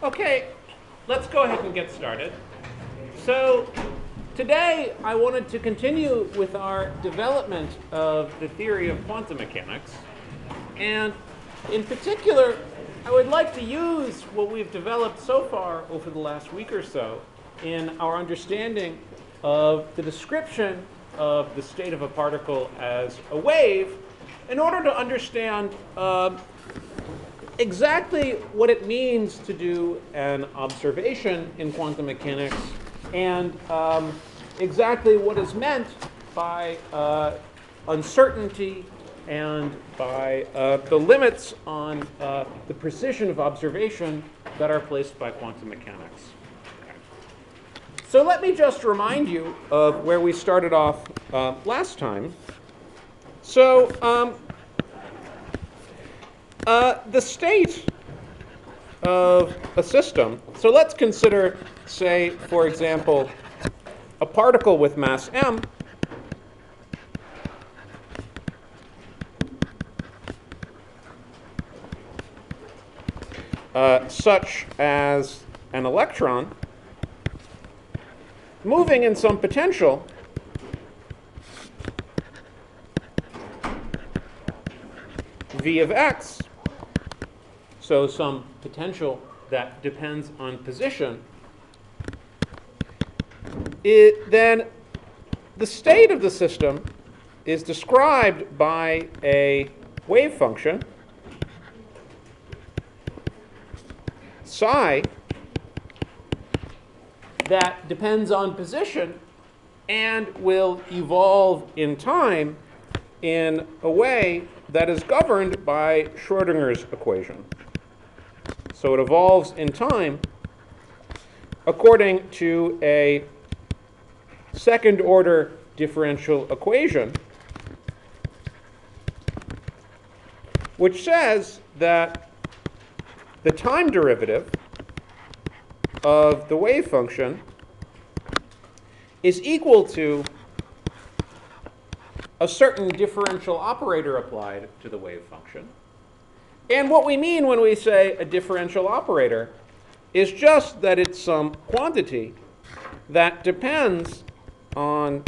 Okay, let's go ahead and get started. So today I wanted to continue with our development of the theory of quantum mechanics. And in particular, I would like to use what we've developed so far over the last week or so in our understanding of the description of the state of a particle as a wave in order to understand exactly what it means to do an observation in quantum mechanics and exactly what is meant by uncertainty and by the limits on the precision of observation that are placed by quantum mechanics. So let me just remind you of where we started off last time. So the state of a system, so let's consider, say, for example, a particle with mass m such as an electron moving in some potential v of x, so some potential that depends on position, then the state of the system is described by a wave function psi that depends on position and will evolve in time in a way that is governed by Schrodinger's equation. So it evolves in time according to a second-order differential equation, which says that the time derivative of the wave function is equal to a certain differential operator applied to the wave function. And what we mean when we say a differential operator is just that it's some quantity that depends on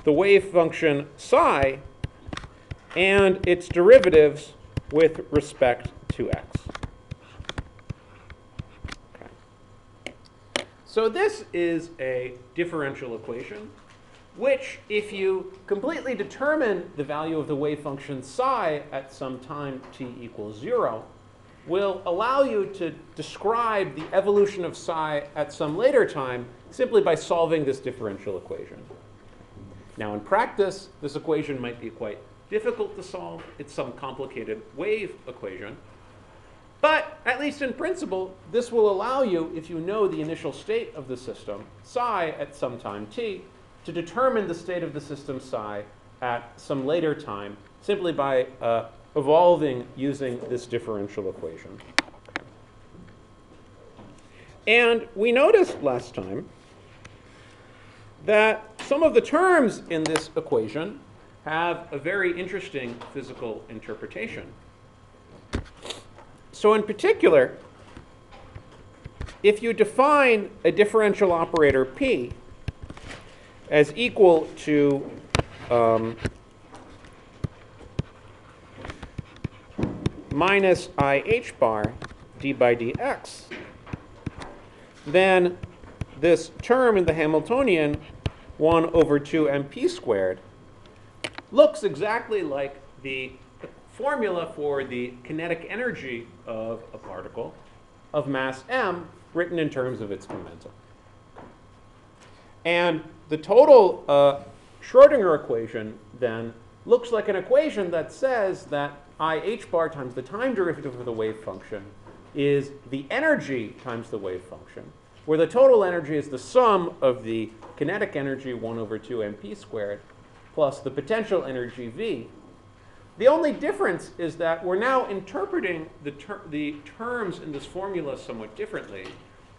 the wave function psi and its derivatives with respect to x. Okay. So this is a differential equation which, if you completely determine the value of the wave function psi at some time t equals 0, will allow you to describe the evolution of psi at some later time simply by solving this differential equation. Now, in practice, this equation might be quite difficult to solve. It's some complicated wave equation. But at least in principle, this will allow you, if you know the initial state of the system, psi at some time t, to determine the state of the system psi at some later time simply by evolving using this differential equation. And we noticed last time that some of the terms in this equation have a very interesting physical interpretation. So in particular, if you define a differential operator p as equal to minus IH bar d by dx, then this term in the Hamiltonian, 1 over 2 mp squared, looks exactly like the formula for the kinetic energy of a particle of mass m written in terms of its momentum. And the total Schrodinger equation then looks like an equation that says that IH bar times the time derivative of the wave function is the energy times the wave function, where the total energy is the sum of the kinetic energy 1 over 2 mp squared plus the potential energy v. The only difference is that we're now interpreting the terms in this formula somewhat differently.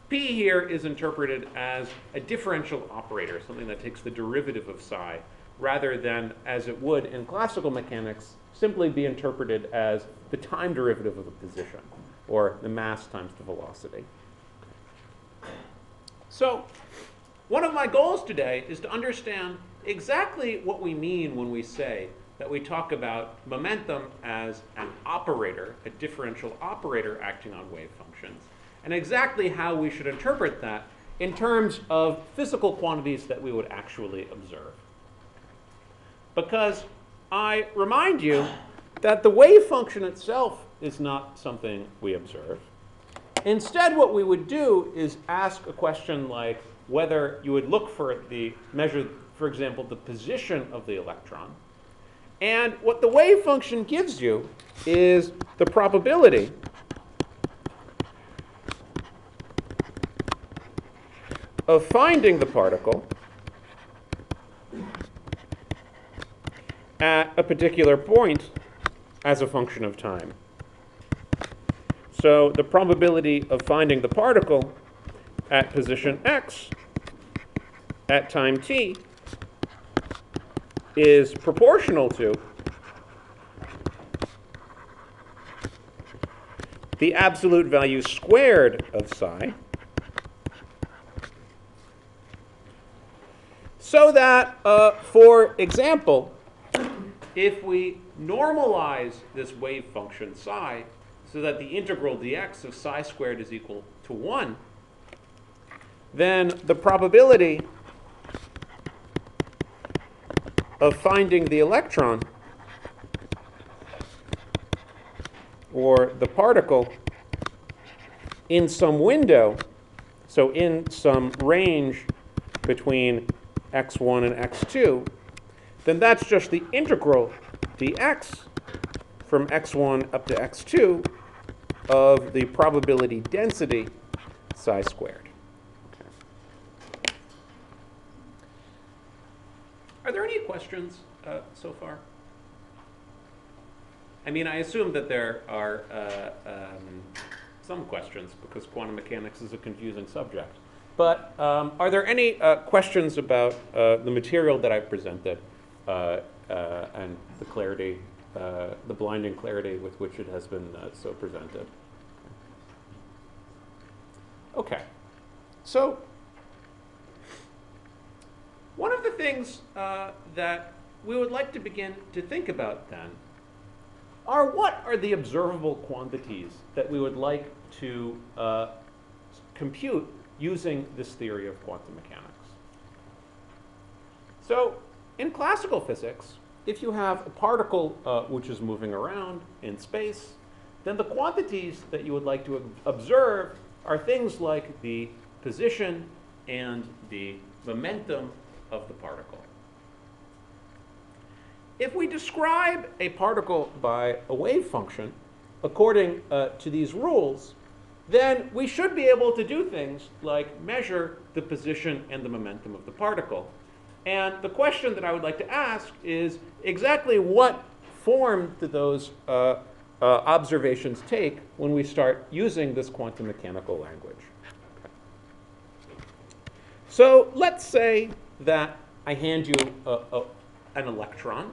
P here is interpreted as a differential operator, something that takes the derivative of psi, rather than, as it would in classical mechanics, simply be interpreted as the time derivative of the position. or the mass times the velocity. So one of my goals today is to understand exactly what we mean when we say that we talk about momentum as an operator, a differential operator acting on wave functions, and exactly how we should interpret that in terms of physical quantities that we would actually observe. Because I remind you that the wave function itself is not something we observe. Instead, what we would do is ask a question like whether you would look for the measure, for example, the position of the electron. And what the wave function gives you is the probability of finding the particle at a particular point as a function of time. So the probability of finding the particle at position x at time t is proportional to the absolute value squared of psi, so that, for example, if we normalize this wave function psi so that the integral dx of psi squared is equal to 1, then the probability of finding the electron or the particle in some window, so in some range between x1 and x2, then that's just the integral dx from x1 up to x2 of the probability density psi squared. Okay. Are there any questions so far? I mean, I assume that there are some questions because quantum mechanics is a confusing subject. But are there any questions about the material that I've presented and the clarity, the blinding clarity with which it has been so presented? Okay. So one of the things that we would like to begin to think about then are what are the observable quantities that we would like to compute using this theory of quantum mechanics. So in classical physics, if you have a particle which is moving around in space, then the quantities that you would like to observe are things like the position and the momentum of the particle. If we describe a particle by a wave function according to these rules, then we should be able to do things like measure the position and the momentum of the particle. And the question that I would like to ask is exactly what form do those observations take when we start using this quantum mechanical language? Okay. So let's say that I hand you an electron,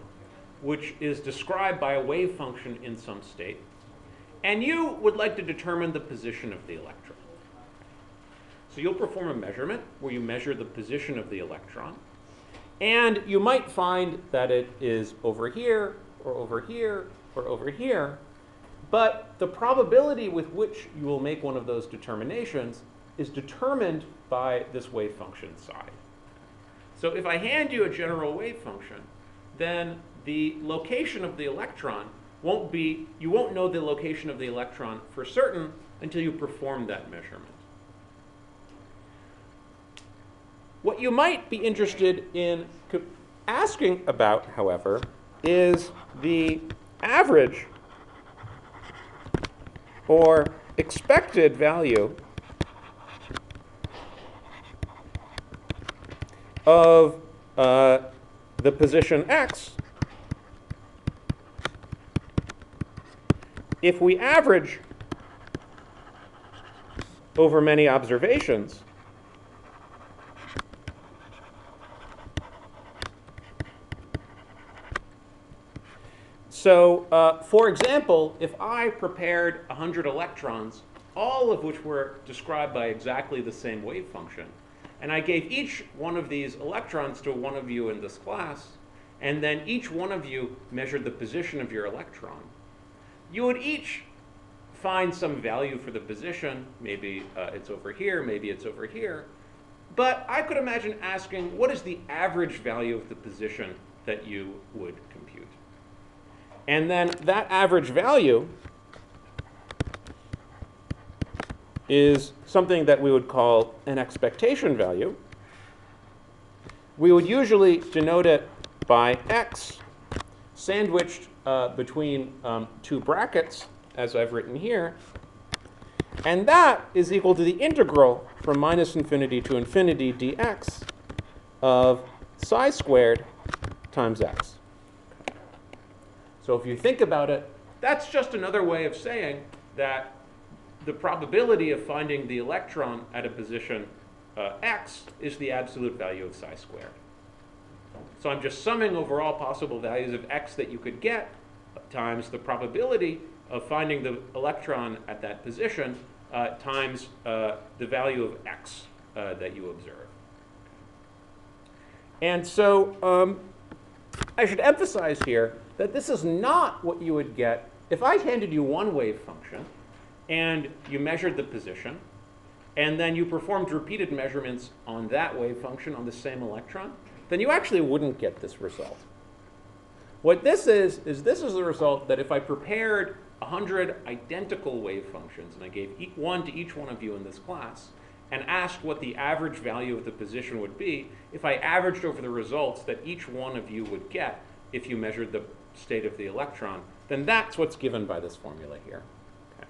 which is described by a wave function in some state, and you would like to determine the position of the electron. So you'll perform a measurement where you measure the position of the electron, and you might find that it is over here, or over here, or over here, but the probability with which you will make one of those determinations is determined by this wave function psi. So if I hand you a general wave function, then the location of the electron won't be, you won't know the location of the electron for certain until you perform that measurement. What you might be interested in asking about, however, is the average or expected value of the position x if we average over many observations So for example, if I prepared 100 electrons, all of which were described by exactly the same wave function, and I gave each one of these electrons to one of you in this class, and then each one of you measured the position of your electron, you would each find some value for the position. Maybe it's over here, maybe it's over here. But I could imagine asking, what is the average value of the position that you would compute? And then that average value is something that we would call an expectation value. We would usually denote it by x sandwiched between two brackets, as I've written here. And that is equal to the integral from minus infinity to infinity dx of psi squared times x. So if you think about it, that's just another way of saying that the probability of finding the electron at a position x is the absolute value of psi squared. So I'm just summing over all possible values of x that you could get times the probability of finding the electron at that position times the value of x that you observe. And so I should emphasize here that this is not what you would get if I handed you one wave function and you measured the position, and then you performed repeated measurements on that wave function on the same electron, then you actually wouldn't get this result. What this is this is the result that if I prepared 100 identical wave functions, and I gave one to each one of you in this class, and asked what the average value of the position would be, if I averaged over the results that each one of you would get if you measured the state of the electron, then that's what's given by this formula here. Okay.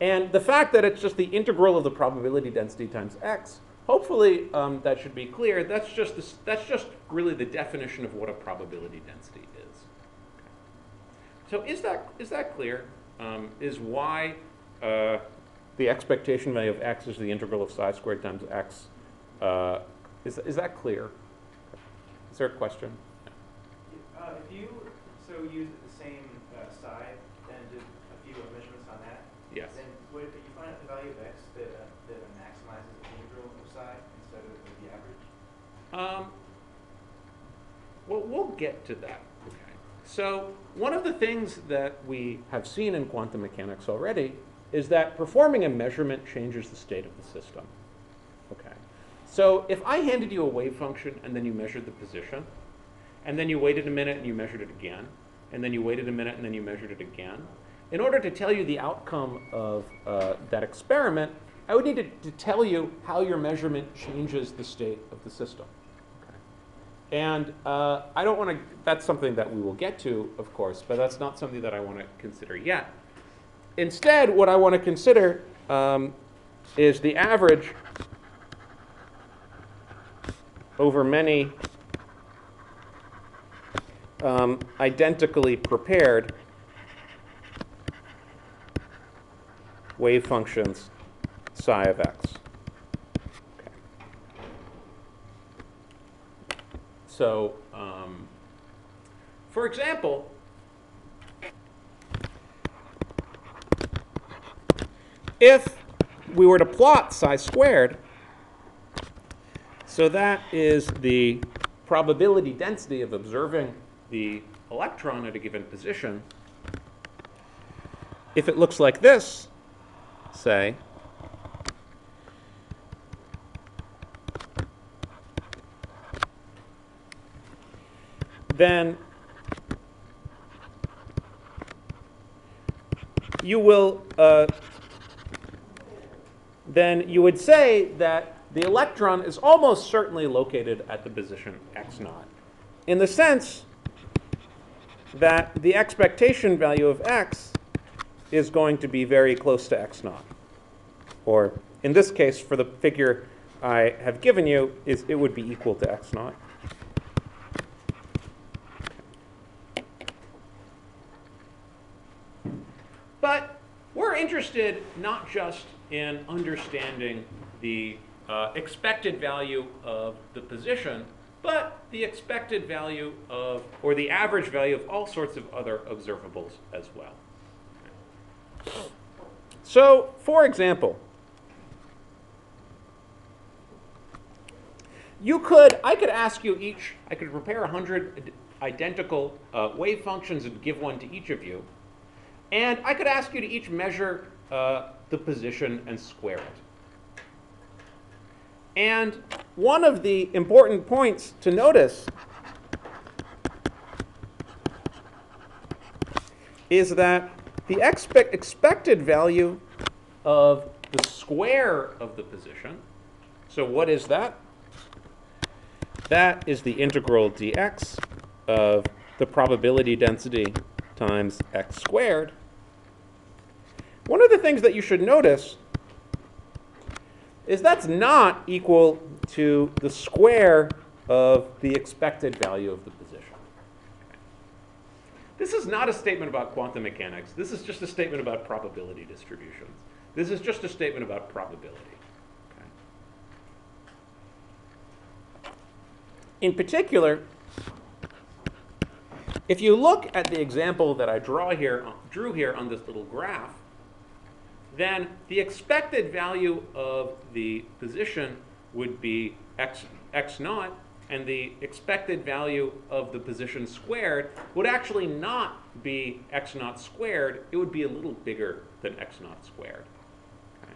And the fact that it's just the integral of the probability density times x, hopefully that should be clear. That's just really the definition of what a probability density is. Okay. So is that clear? Is why the expectation value of x is the integral of psi squared times x? Is that clear? Is there a question? If you used the same psi and did a few measurements on that, yes. Then would you find out the value of x that maximizes the integral of psi instead of the average? Well, we'll get to that. Okay. So one of the things that we have seen in quantum mechanics already is that performing a measurement changes the state of the system. Okay. So if I handed you a wave function and then you measured the position, and then you waited a minute and you measured it again, and then you waited a minute and then you measured it again, in order to tell you the outcome of that experiment, I would need to tell you how your measurement changes the state of the system. Okay. And I don't want to, that's something that we will get to, of course, but that's not something that I want to consider yet. Instead, what I want to consider is the average over many identically prepared wave functions psi of x. Okay. So, for example, if we were to plot psi squared, so that is the probability density of observing the electron at a given position. If it looks like this, say, then you will then you would say that the electron is almost certainly located at the position x naught, in the sense that the expectation value of x is going to be very close to x naught. Or in this case, for the figure I have given you, it would be equal to x naught. But we're interested not just in understanding the expected value of the position, but the expected value of, or the average value of all sorts of other observables as well. So, for example, I could ask you each, I could prepare 100 identical wave functions and give one to each of you. And I could ask you to each measure the position and square it. And one of the important points to notice is that the expected value of the square of the position, so what is that? That is the integral dx of the probability density times x squared. One of the things that you should notice is that's not equal to the square of the expected value of the position. This is not a statement about quantum mechanics. This is just a statement about probability distributions. This is just a statement about probability. Okay. In particular, if you look at the example that I drew here on this little graph, then the expected value of the position would be x naught, and the expected value of the position squared would actually not be x naught squared. It would be a little bigger than x naught squared. Okay.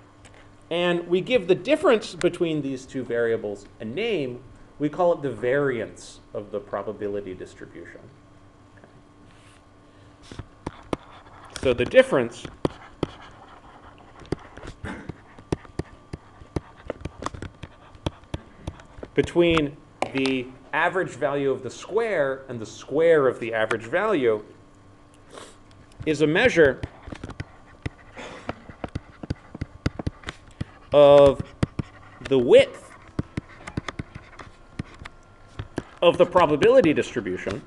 And we give the difference between these two variables a name. We call it the variance of the probability distribution. Okay. So the difference between the average value of the square and the square of the average value is a measure of the width of the probability distribution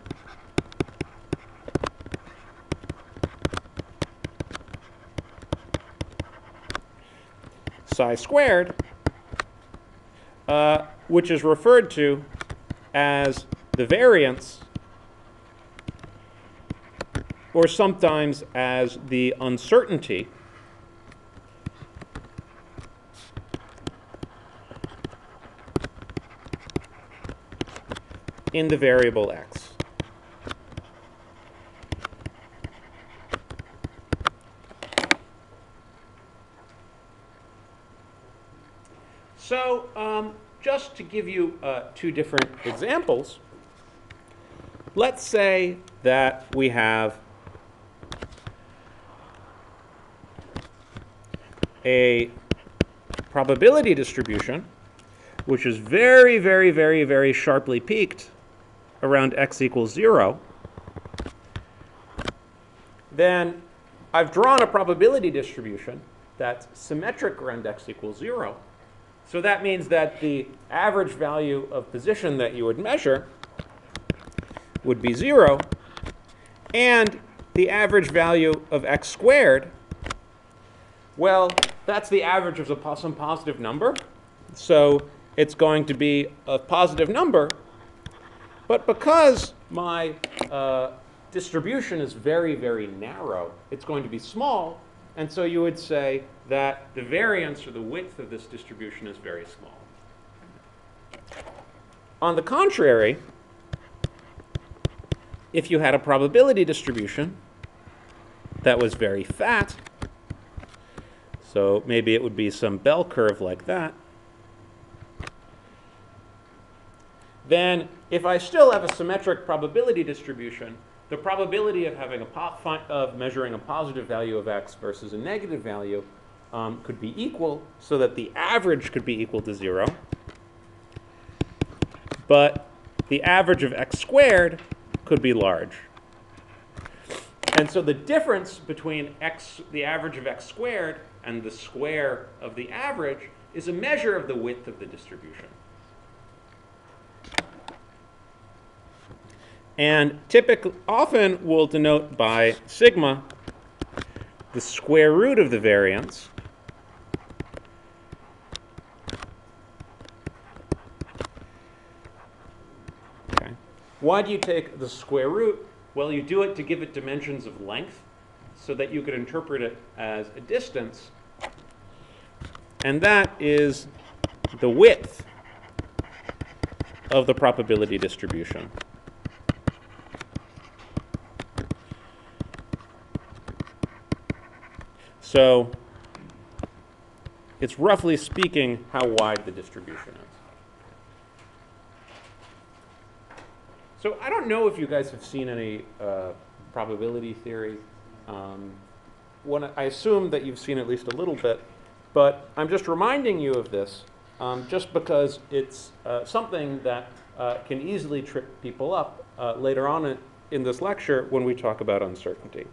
psi squared, which is referred to as the variance, or sometimes as the uncertainty in the variable x. So just to give you two different examples, let's say that we have a probability distribution which is very, very, very, very sharply peaked around x equals 0. Then I've drawn a probability distribution that's symmetric around x equals 0. So that means that the average value of position that you would measure would be 0, and the average value of x squared, well, that's the average of some positive number. So it's going to be a positive number. But because my distribution is very, very narrow, it's going to be small. And so you would say that the variance, or the width of this distribution, is very small. On the contrary, if you had a probability distribution that was very fat, so maybe it would be some bell curve like that, then if I still have a symmetric probability distribution, the probability of having measuring a positive value of x versus a negative value could be equal, so that the average could be equal to 0. But the average of x squared could be large. And so the difference between the average of x squared and the square of the average is a measure of the width of the distribution. And often we'll denote by sigma the square root of the variance. Why do you take the square root? Well, you do it to give it dimensions of length so that you could interpret it as a distance. And that is the width of the probability distribution. So it's roughly speaking how wide the distribution is. So I don't know if you guys have seen any probability theory. I assume that you've seen at least a little bit, but I'm just reminding you of this just because it's something that can easily trip people up later on in this lecture when we talk about uncertainty.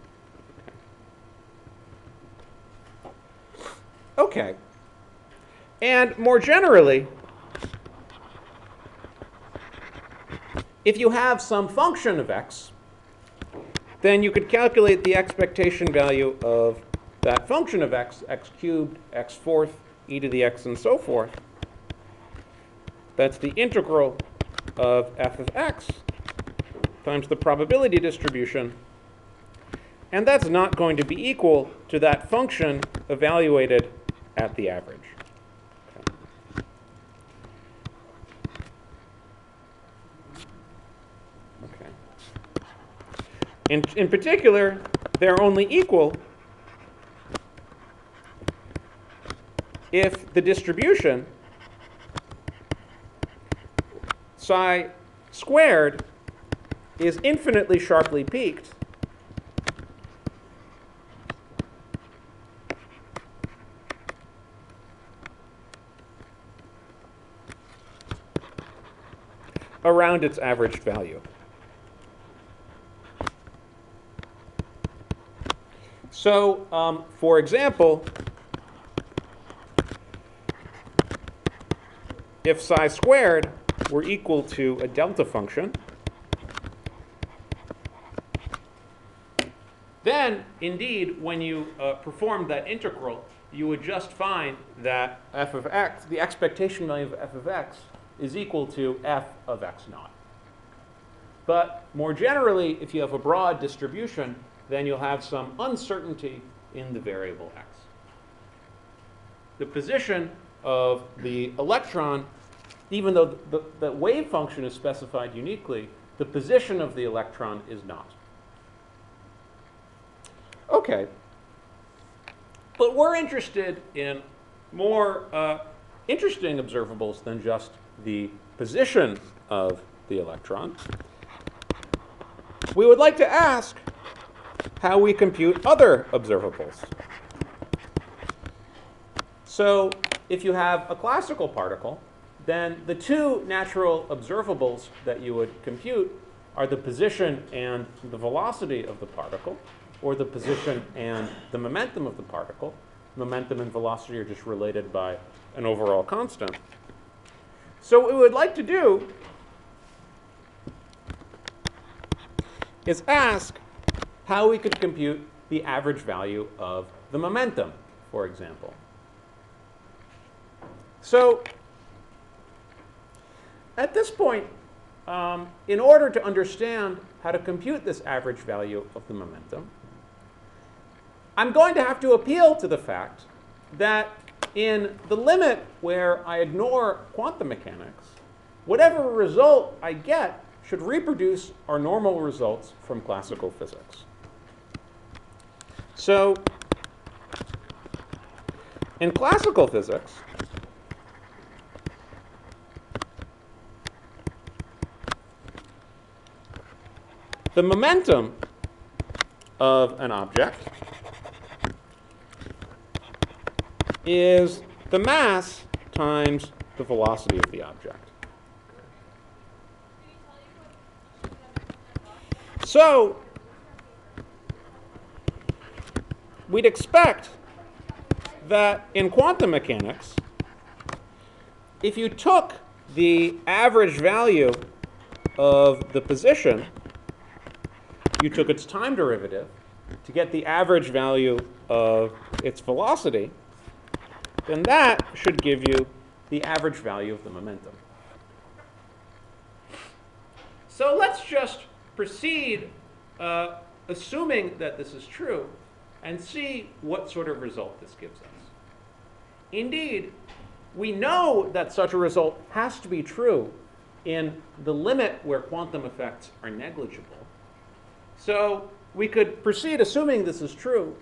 Okay. And more generally, if you have some function of x, then you could calculate the expectation value of that function of x, x cubed, x fourth, e to the x, and so forth. That's the integral of f of x times the probability distribution. And that's not going to be equal to that function evaluated at the average. In particular, they're only equal if the distribution psi squared is infinitely sharply peaked around its averaged value. So, for example, if psi squared were equal to a delta function, then, indeed, when you performed that integral, you would just find that f of x, the expectation value of f of x, is equal to f of x naught. But more generally, if you have a broad distribution, then you'll have some uncertainty in the variable x. The position of the electron, even though the wave function is specified uniquely, the position of the electron is not. Okay. But we're interested in more interesting observables than just the position of the electron. We would like to ask how we compute other observables. So if you have a classical particle, then the two natural observables that you would compute are the position and the velocity of the particle, or the position and the momentum of the particle. Momentum and velocity are just related by an overall constant. So what we would like to do is ask how we could compute the average value of the momentum, for example. So at this point, in order to understand how to compute this average value of the momentum, I'm going to have to appeal to the fact that in the limit where I ignore quantum mechanics, whatever result I get should reproduce our normal results from classical physics. So in classical physics, the momentum of an object is the mass times the velocity of the object. So we'd expect that in quantum mechanics, if you took the average value of the position, you took its time derivative to get the average value of its velocity, then that should give you the average value of the momentum. So let's just proceed assuming that this is true and see what sort of result this gives us. Indeed, we know that such a result has to be true in the limit where quantum effects are negligible. So we could proceed assuming this is true,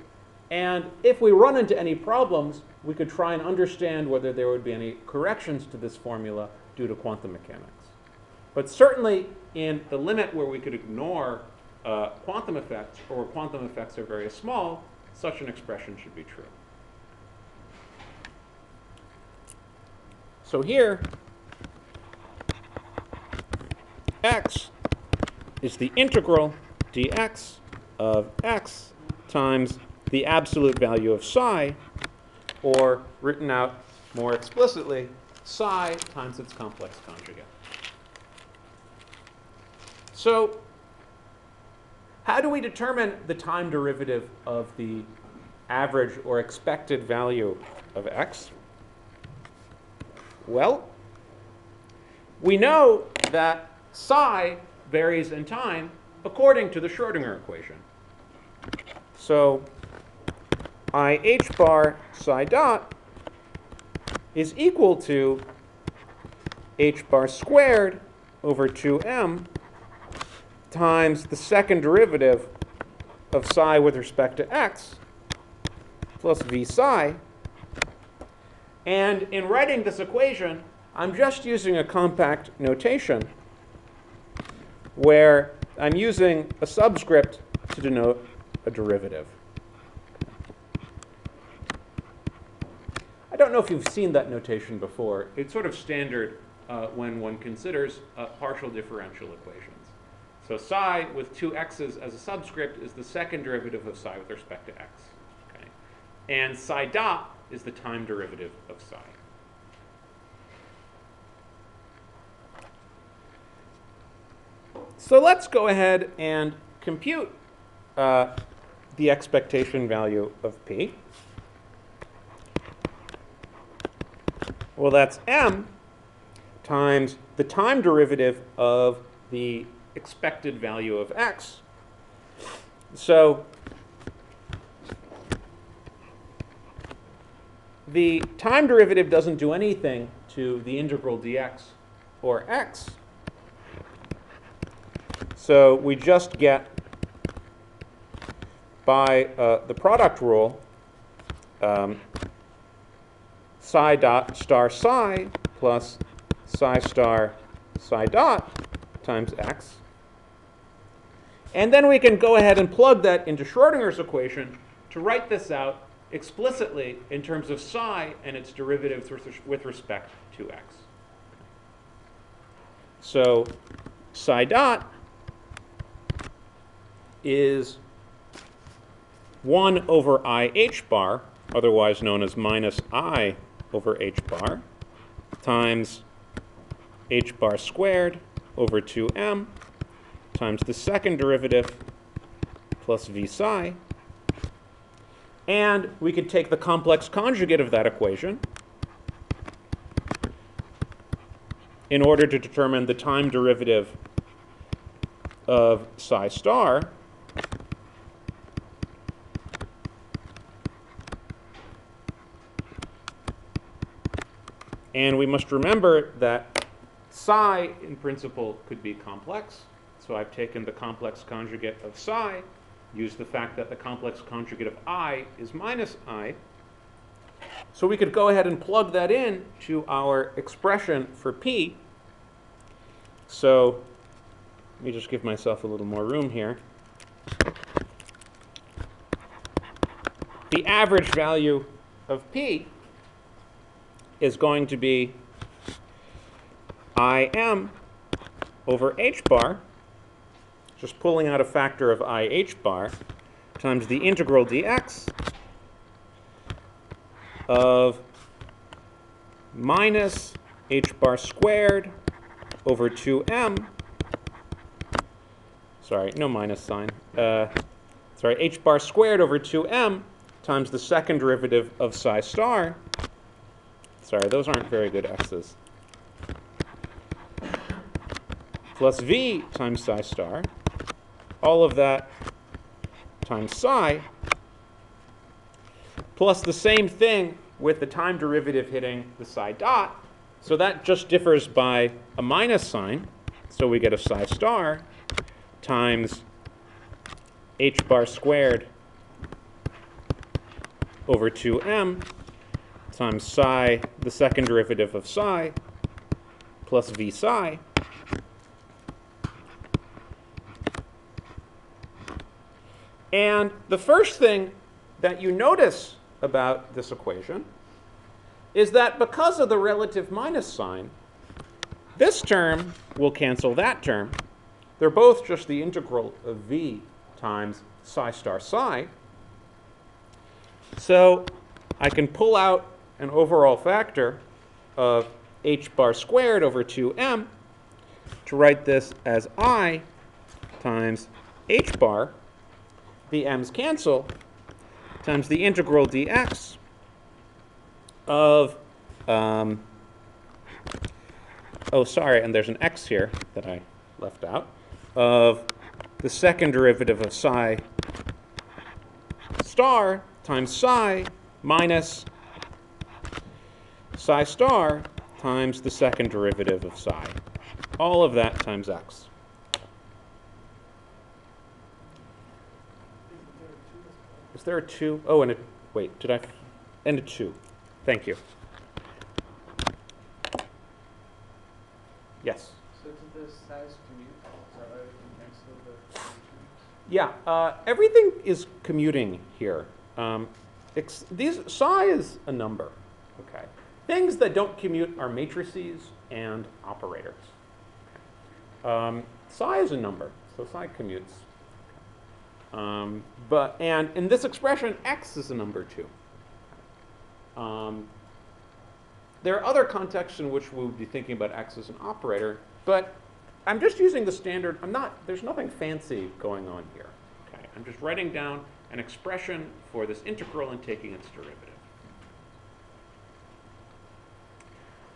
and if we run into any problems, we could try and understand whether there would be any corrections to this formula due to quantum mechanics. But certainly in the limit where we could ignore quantum effects, or where quantum effects are very small, such an expression should be true. So here, x is the integral dx of x times the absolute value of psi, or written out more explicitly, psi times its complex conjugate. So how do we determine the time derivative of the average or expected value of x? Well, we know that psi varies in time according to the Schrödinger equation. So I h bar psi dot is equal to h bar squared over 2m times the second derivative of psi with respect to x plus v psi. And in writing this equation, I'm just using a compact notation where I'm using a subscript to denote a derivative. I don't know if you've seen that notation before. It's sort of standard when one considers partial differential equations. So psi with two x's as a subscript is the second derivative of psi with respect to x. Okay? And psi dot is the time derivative of psi. So let's go ahead and compute the expectation value of p. Well, that's m times the time derivative of the expected value of x. So the time derivative doesn't do anything to the integral dx or x. So we just get, by the product rule, psi dot star psi plus psi star psi dot times x. And then we can go ahead and plug that into Schrödinger's equation to write this out explicitly in terms of psi and its derivatives with respect to x. So psi dot is 1 over I h bar, otherwise known as minus I over h bar, times h bar squared over 2m times the second derivative plus v psi. And we could take the complex conjugate of that equation in order to determine the time derivative of psi star. And we must remember that psi, in principle, could be complex. So I've taken the complex conjugate of psi, used the fact that the complex conjugate of I is minus I. So we could go ahead and plug that in to our expression for p. So let me just give myself a little more room here. The average value of p is going to be Im over h bar, just pulling out a factor of I h bar, times the integral dx of minus h bar squared over 2m, sorry, no minus sign, sorry, h bar squared over 2m times the second derivative of psi star. Sorry, those aren't very good x's. plus v times psi star, all of that times psi, plus the same thing with the time derivative hitting the psi dot. So that just differs by a minus sign. So we get a psi star times h bar squared over 2m times psi, the second derivative of psi, plus v psi. And the first thing that you notice about this equation is that because of the relative minus sign, this term will cancel that term. They're both just the integral of v times psi star psi. So I can pull out an overall factor of h bar squared over 2m to write this as I times h bar, the m's cancel, times the integral dx of, oh, sorry, and there's an x here that I left out, of the second derivative of psi star times psi minus psi star times the second derivative of psi. All of that times x. Is there a 2? Oh, and a, wait, did I? And a 2. Thank you. Yes? So to the size commute, so everything cancel the Yeah, everything is commuting here. Psi is a number, okay? Things that don't commute are matrices and operators. Psi is a number, so psi commutes. And in this expression, x is a number too. There are other contexts in which we would be thinking about x as an operator, but I'm just using the standard. There's nothing fancy going on here. Okay? I'm just writing down an expression for this integral and taking its derivative.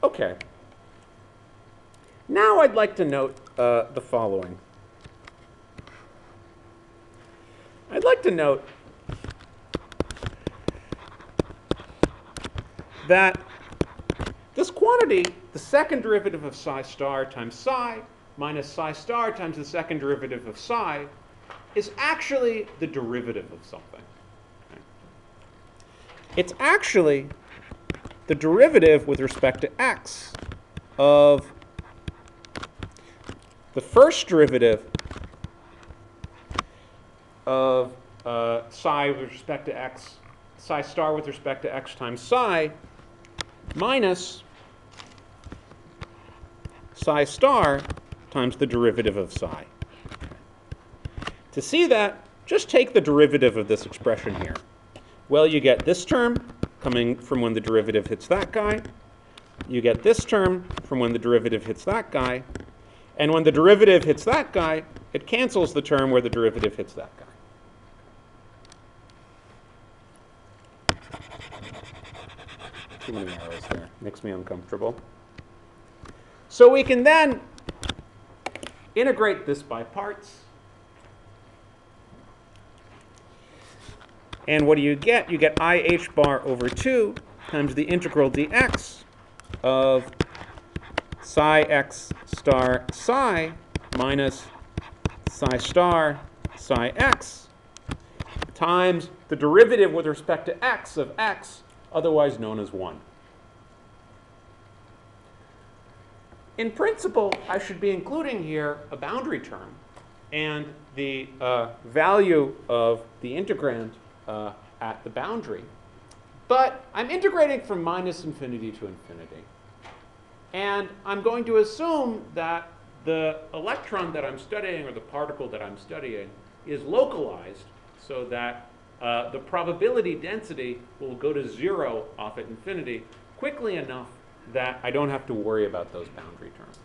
Okay. Now I'd like to note the following. I'd like to note that this quantity, the second derivative of psi star times psi minus psi star times the second derivative of psi, is actually the derivative of something. Okay? It's actually the derivative with respect to x of the first derivative of psi with respect to x, psi star with respect to x times psi, minus psi star times the derivative of psi. To see that, just take the derivative of this expression here. Well, you get this term coming from when the derivative hits that guy. You get this term from when the derivative hits that guy. And when the derivative hits that guy, it cancels the term where the derivative hits that guy. Too many arrows there. Makes me uncomfortable. So we can then integrate this by parts. And what do you get? You get I h bar over 2 times the integral dx of psi x star psi minus psi star psi x times the derivative with respect to x of x, otherwise known as 1. In principle, I should be including here a boundary term and the value of the integrand at the boundary. But I'm integrating from minus infinity to infinity. And I'm going to assume that the electron that I'm studying or the particle that I'm studying is localized so that the probability density will go to 0 off at infinity quickly enough that I don't have to worry about those boundary terms.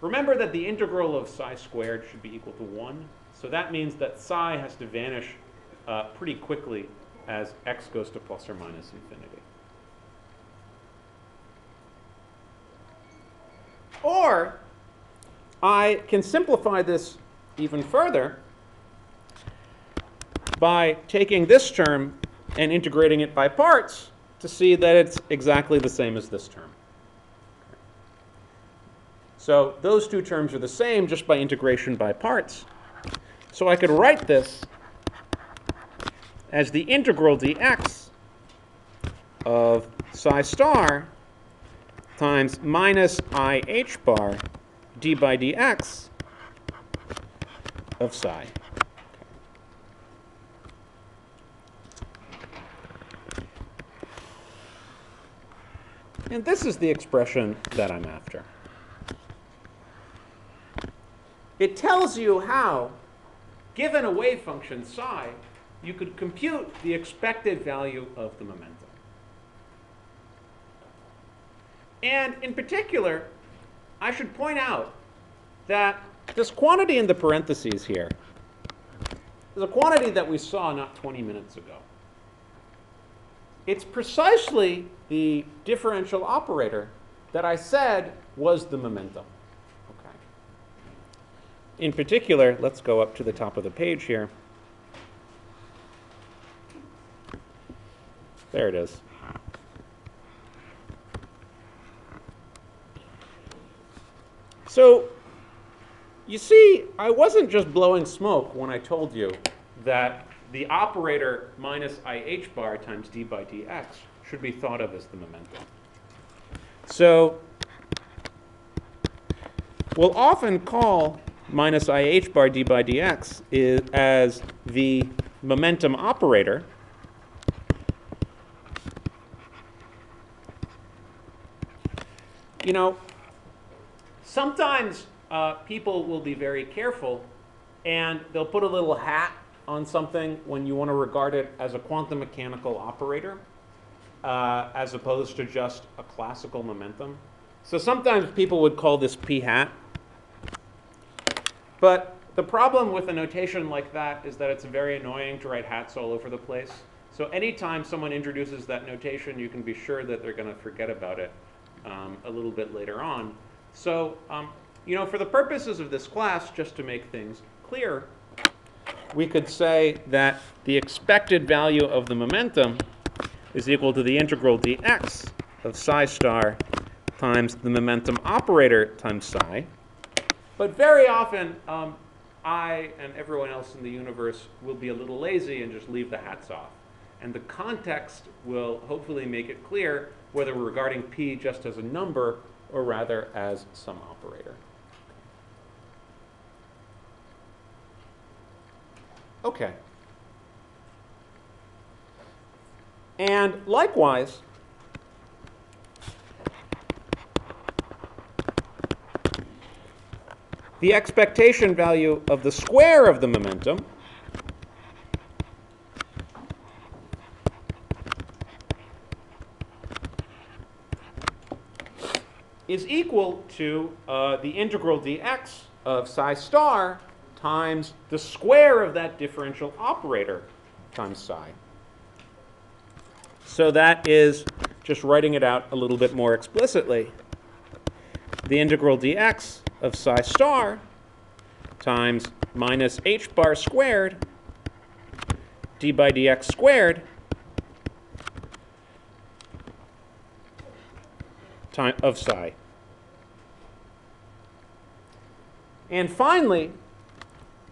Remember that the integral of psi squared should be equal to 1. So that means that psi has to vanish pretty quickly as x goes to plus or minus infinity. Or I can simplify this even further by taking this term and integrating it by parts to see that it's exactly the same as this term. So those two terms are the same just by integration by parts. So I could write this as the integral dx of psi star times minus I h bar d by dx of psi. And this is the expression that I'm after. It tells you how, given a wave function psi, you could compute the expected value of the momentum. And in particular, I should point out that this quantity in the parentheses here is a quantity that we saw not 20 minutes ago. It's precisely the differential operator that I said was the momentum. Okay. In particular, let's go up to the top of the page here. There it is. So, you see, I wasn't just blowing smoke when I told you that the operator minus IH bar times d by dx should be thought of as the momentum. So, we'll often call minus IH bar d by dx as the momentum operator. You know, sometimes people will be very careful and they'll put a little hat on something when you want to regard it as a quantum mechanical operator as opposed to just a classical momentum. So sometimes people would call this p hat. But the problem with a notation like that is that it's very annoying to write hats all over the place. So anytime someone introduces that notation, you can be sure that they're going to forget about it a little bit later on. So, you know, for the purposes of this class, just to make things clear, we could say that the expected value of the momentum is equal to the integral dx of psi star times the momentum operator times psi. But very often, I and everyone else in the universe will be a little lazy and just leave the hats off. And the context will hopefully make it clear whether we're regarding p just as a number or rather as some operator. Okay. And likewise, the expectation value of the square of the momentum is equal to the integral dx of psi star times the square of that differential operator times psi. So that is, just writing it out a little bit more explicitly, the integral dx of psi star times minus h bar squared d by dx squared of psi. And finally,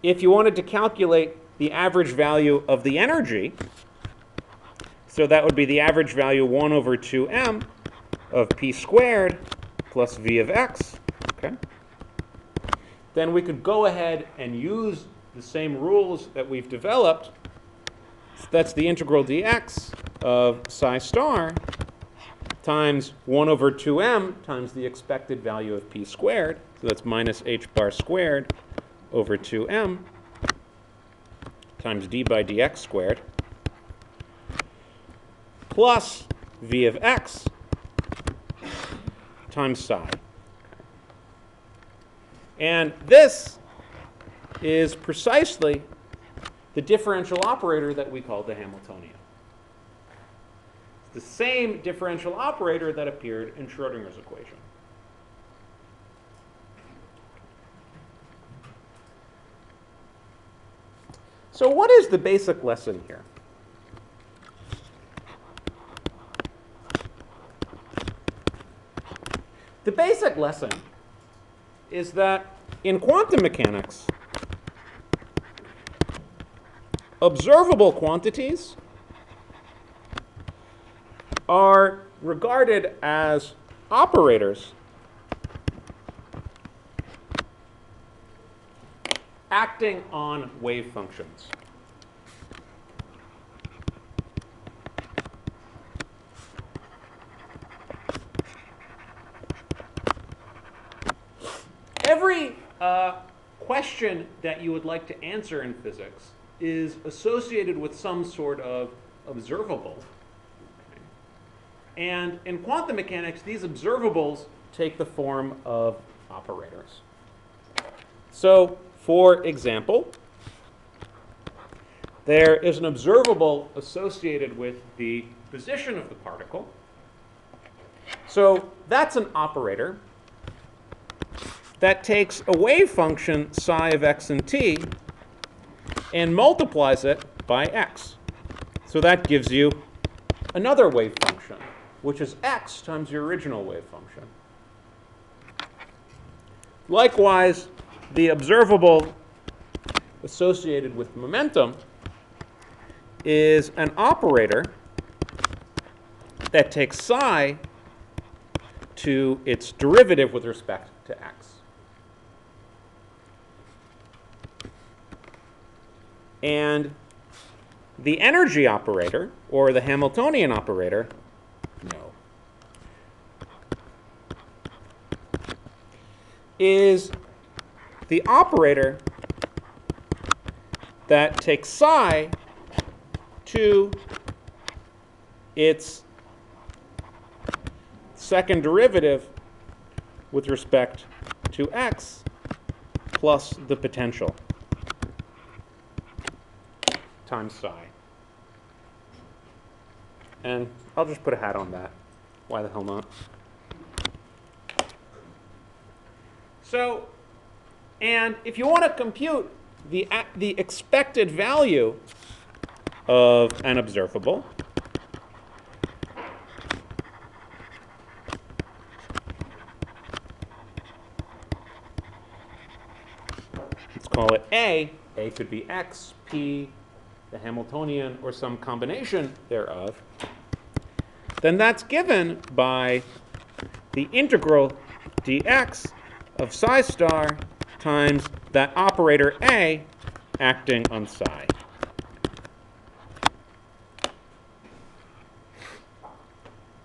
if you wanted to calculate the average value of the energy, so that would be the average value 1 over 2m of p squared plus v of x, okay? Then we could go ahead and use the same rules that we've developed. So that's the integral dx of psi star times 1 over 2m times the expected value of p squared. So that's minus h bar squared over 2m times d by dx squared plus v of x times psi. And this is precisely the differential operator that we call the Hamiltonian. It's the same differential operator that appeared in Schrodinger's equation. So what is the basic lesson here? The basic lesson is that in quantum mechanics, observable quantities are regarded as operators acting on wave functions. Every question that you would like to answer in physics is associated with some sort of observable. Okay. And in quantum mechanics, these observables take the form of operators. So, for example, there is an observable associated with the position of the particle. So that's an operator that takes a wave function psi of x and t and multiplies it by x. So that gives you another wave function, which is x times your original wave function. Likewise, the observable associated with momentum is an operator that takes psi to its derivative with respect to x. And the energy operator, or the Hamiltonian operator, no, is the operator that takes psi to its second derivative with respect to x plus the potential times psi. And I'll just put a hat on that. Why the hell not? So, and if you want to compute the expected value of an observable, let's call it A. A could be x, p, the Hamiltonian, or some combination thereof, then that's given by the integral dx of psi star times that operator A acting on psi.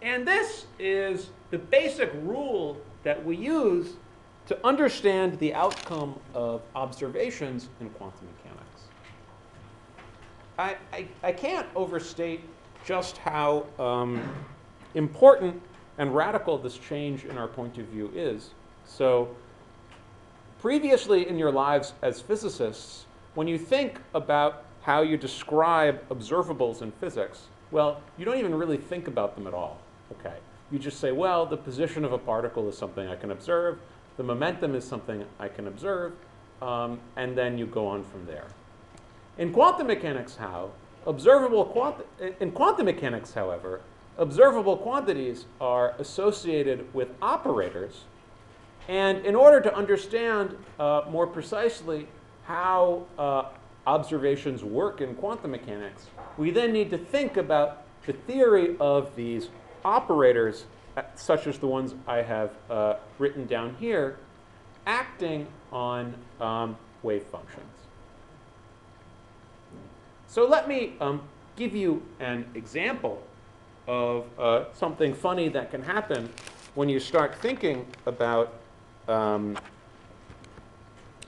And this is the basic rule that we use to understand the outcome of observations in quantum mechanics. I can't overstate just how important and radical this change in our point of view is. So previously in your lives as physicists, when you think about how you describe observables in physics, well, you don't even really think about them at all. Okay. You just say, well, the position of a particle is something I can observe, the momentum is something I can observe, and then you go on from there. In quantum mechanics, in quantum mechanics, however, observable quantities are associated with operators. And in order to understand more precisely how observations work in quantum mechanics, we then need to think about the theory of these operators, such as the ones I have written down here, acting on wave functions. So let me give you an example of something funny that can happen when you start thinking about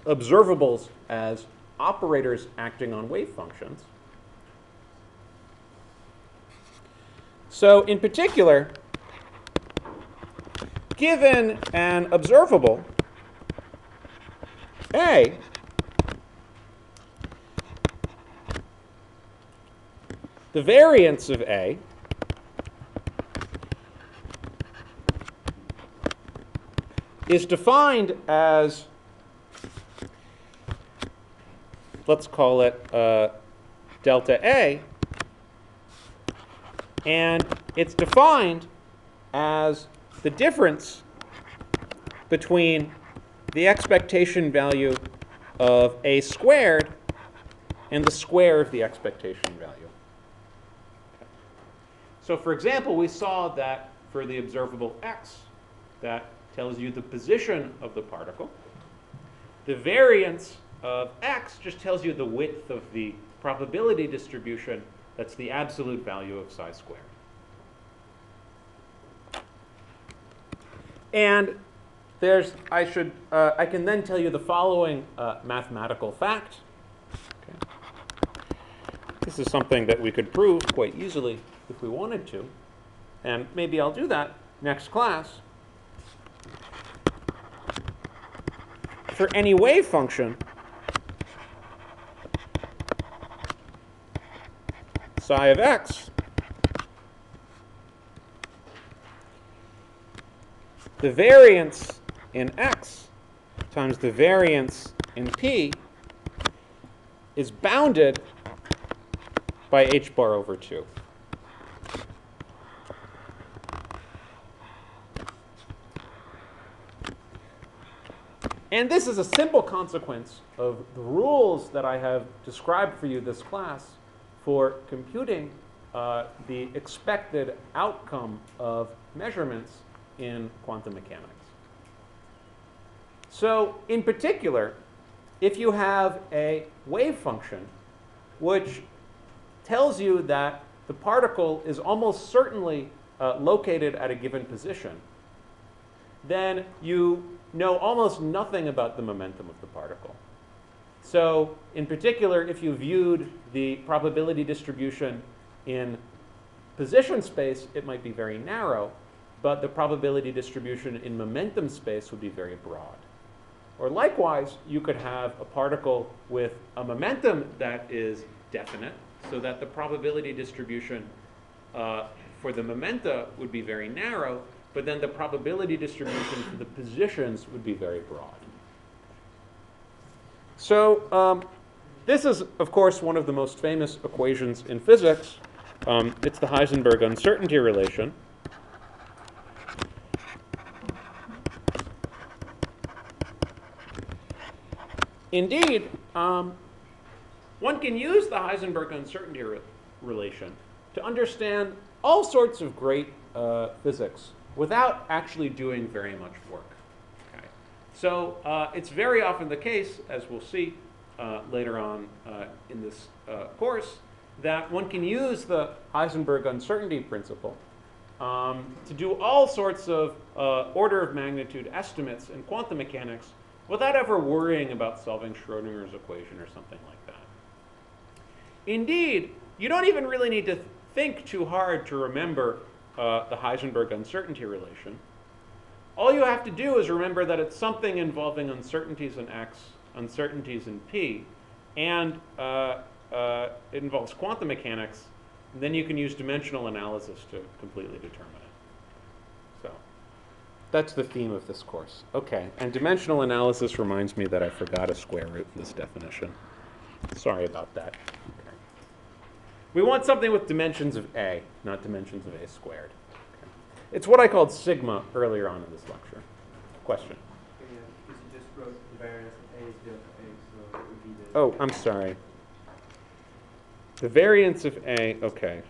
observables as operators acting on wave functions. So in particular, given an observable A, the variance of A is defined as let's call it delta A, and it's defined as the difference between the expectation value of A squared and the square of the expectation value. Okay. So for example, we saw that for the observable x, that tells you the position of the particle. The variance of x just tells you the width of the probability distribution. That's the absolute value of psi squared. And I can then tell you the following mathematical fact. Okay. This is something that we could prove quite easily if we wanted to. And maybe I'll do that next class. For any wave function, psi of x, the variance in x times the variance in p is bounded by h bar over 2. And this is a simple consequence of the rules that I have described for you this class for computing the expected outcome of measurements in quantum mechanics. So in particular, if you have a wave function which tells you that the particle is almost certainly located at a given position, then you know almost nothing about the momentum of the particle. So in particular, if you viewed the probability distribution in position space, it might be very narrow, but the probability distribution in momentum space would be very broad. Or likewise, you could have a particle with a momentum that is definite, so that the probability distribution for the momenta would be very narrow, but then the probability distribution for the positions would be very broad. So this is, of course, one of the most famous equations in physics. It's the Heisenberg uncertainty relation. Indeed, one can use the Heisenberg uncertainty relation to understand all sorts of great physics without actually doing very much work. Okay. So it's very often the case, as we'll see later on in this course, that one can use the Heisenberg uncertainty principle to do all sorts of order of magnitude estimates in quantum mechanics without ever worrying about solving Schrodinger's equation or something like that. Indeed, you don't even really need to think too hard to remember the Heisenberg uncertainty relation. All you have to do is remember that it's something involving uncertainties in x, uncertainties in p, and it involves quantum mechanics. And then you can use dimensional analysis to completely determine it. So that's the theme of this course. OK, and dimensional analysis reminds me that I forgot a square root in this definition. Sorry about that. Okay. We want something with dimensions of a, not dimensions of a squared. Okay. It's what I called sigma earlier on in this lecture. Question? Yeah, because you just wrote the variance of a is delta a, so it would be the... Oh, I'm sorry. The variance of a, OK.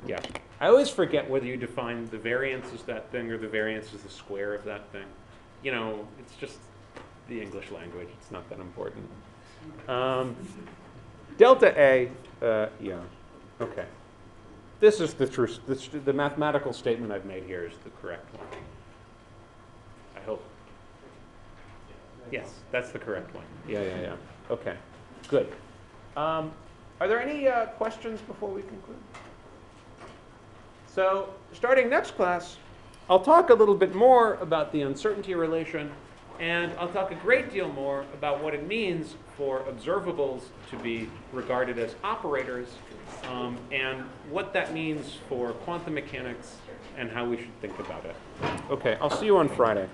Yeah. I always forget whether you define the variance as that thing or the variance as the square of that thing. You know, it's just the English language. It's not that important. Delta A, yeah, OK. This is the true, the mathematical statement I've made here is the correct one. I hope. Yes, that's the correct one. Yeah. OK, good. Are there any questions before we conclude? So starting next class, I'll talk a little bit more about the uncertainty relation, and I'll talk a great deal more about what it means for observables to be regarded as operators, and what that means for quantum mechanics and how we should think about it. Okay, I'll see you on Friday.